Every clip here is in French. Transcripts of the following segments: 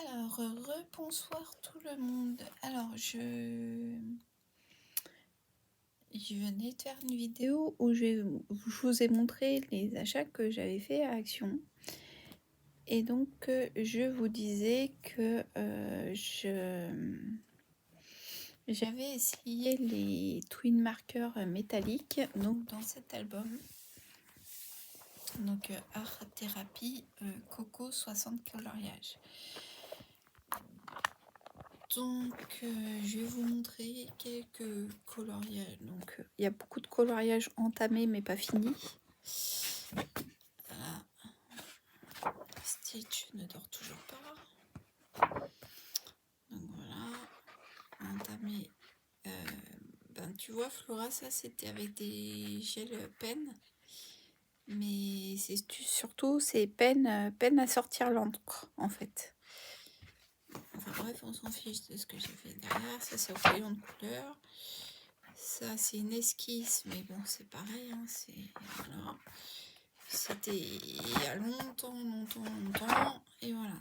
Alors, bonsoir tout le monde. Alors, je venais de faire une vidéo où je vous ai montré les achats que j'avais fait à Action. Et donc, je vous disais que j'avais essayé les Twin Markers métalliques, donc dans cet album. Donc, Art Thérapie Coco 60 coloriages. Donc, je vais vous montrer quelques coloriages. Donc, il y a beaucoup de coloriages entamés mais pas finis. Voilà. Stitch ne dort toujours pas. Donc voilà, entamé. Tu vois, Flora, ça c'était avec des gels penn. Mais c'est surtout c'est peine à sortir l'encre en fait. Enfin bref, on s'en fiche de ce que j'ai fait derrière. Ça c'est au crayon de couleur. Ça c'est une esquisse, mais bon c'est pareil, hein, voilà. C'était il y a longtemps, et voilà.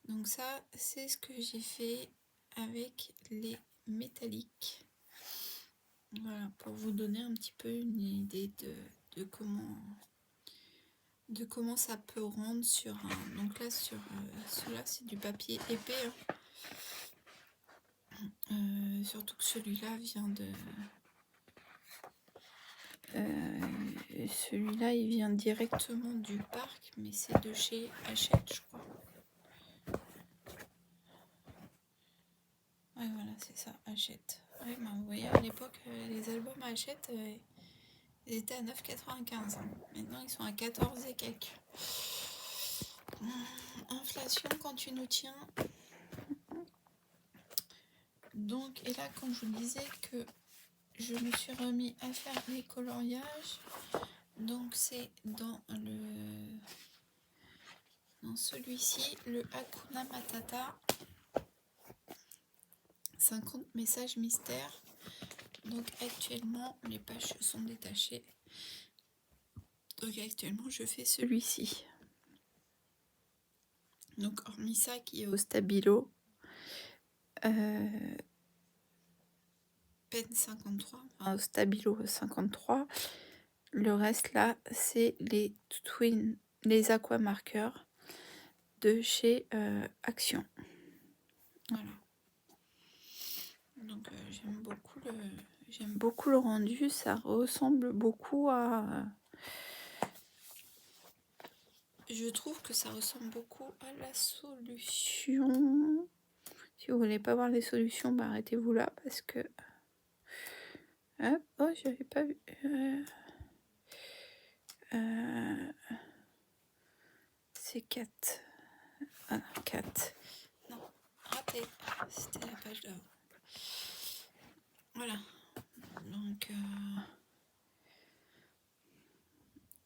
Donc ça c'est ce que j'ai fait avec les métalliques. Voilà, pour vous donner un petit peu une idée de comment ça peut rendre sur un... Donc là sur celui-là c'est du papier épais, hein. Surtout que celui-là vient de... celui-là il vient directement du parc, mais c'est de chez Hachette, je crois. Ouais, voilà, c'est ça, Hachette. Ouais, bah, vous voyez, à l'époque, les albums Hachette, ils étaient à 9,95. Hein. Maintenant, ils sont à 14 et quelques. Inflation quand tu nous tiens. Donc, et là, quand je vous disais que je me suis remis à faire les coloriages, donc c'est dans celui-ci, le Hakuna Matata, 50 messages mystères. Donc actuellement, les pages sont détachées. Donc actuellement, je fais celui-ci. Donc hormis ça qui est au stabilo, peine 53, enfin, au stabilo 53. Le reste là, c'est les aqua marqueurs de chez Action. Voilà. Donc j'aime beaucoup le rendu, ça ressemble beaucoup à... je trouve que ça ressemble beaucoup à la solution. Si vous voulez pas voir les solutions, bah arrêtez-vous là parce que... Hop, oh, j'avais pas vu... c'est 4. Ah, 4. Non, raté. C'était la page d'avant. Voilà. Donc,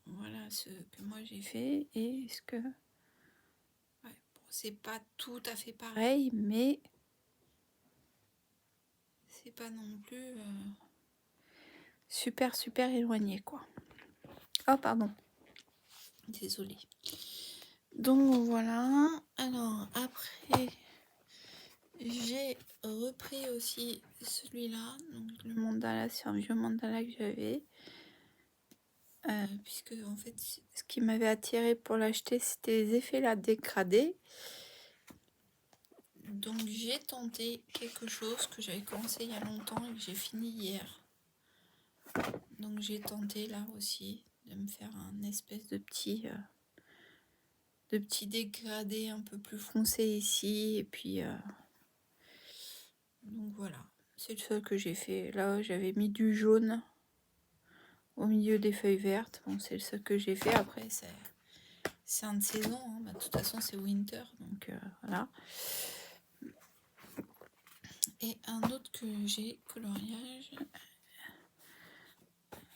voilà ce que moi j'ai fait et ce que... Ouais, bon, c'est pas tout à fait pareil, mais c'est pas non plus super éloigné, quoi. Oh, pardon. Désolée. Donc, voilà. Alors, après... j'ai repris aussi celui-là, donc le mandala, c'est un vieux mandala que j'avais, puisque en fait ce qui m'avait attiré pour l'acheter c'était les effets là dégradés. Donc j'ai tenté quelque chose que j'avais commencé il y a longtemps et que j'ai fini hier. Donc j'ai tenté là aussi de me faire un espèce de petit dégradé un peu plus foncé ici, et puis donc voilà, c'est le seul que j'ai fait. Là j'avais mis du jaune au milieu des feuilles vertes. Bon, c'est le seul que j'ai fait. Après c'est un de saison, hein. Bah, de toute façon c'est winter, donc voilà. Et un autre que j'ai, coloriage,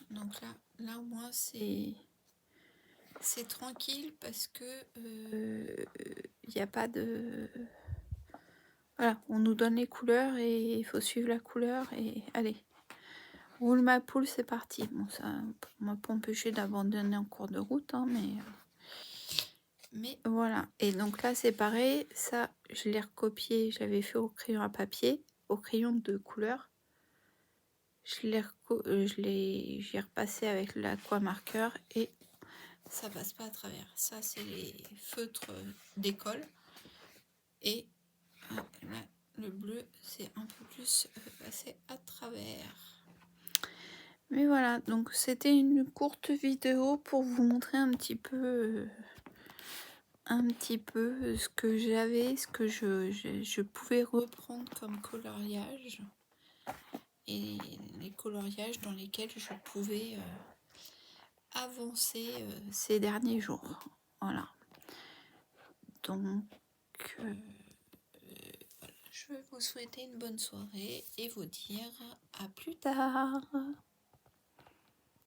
donc là au moins c'est tranquille parce que il n'y a pas de... Voilà, on nous donne les couleurs et il faut suivre la couleur et allez, roule ma poule, c'est parti. Bon, ça m'a pas empêché d'abandonner en cours de route, hein, mais Mais voilà. Et donc là, c'est pareil. Ça, je l'ai recopié. Je l'avais fait au crayon à papier, au crayon de couleur. J'ai repassé avec l'aquamarqueur et ça passe pas à travers. Ça, c'est les feutres d'école. Et là, le bleu, c'est un peu plus passé à travers. Mais voilà, donc c'était une courte vidéo pour vous montrer un petit peu ce que j'avais, ce que je pouvais reprendre comme coloriage et les coloriages dans lesquels je pouvais avancer ces derniers jours. Voilà. Donc, je vais vous souhaiter une bonne soirée et vous dire à plus tard.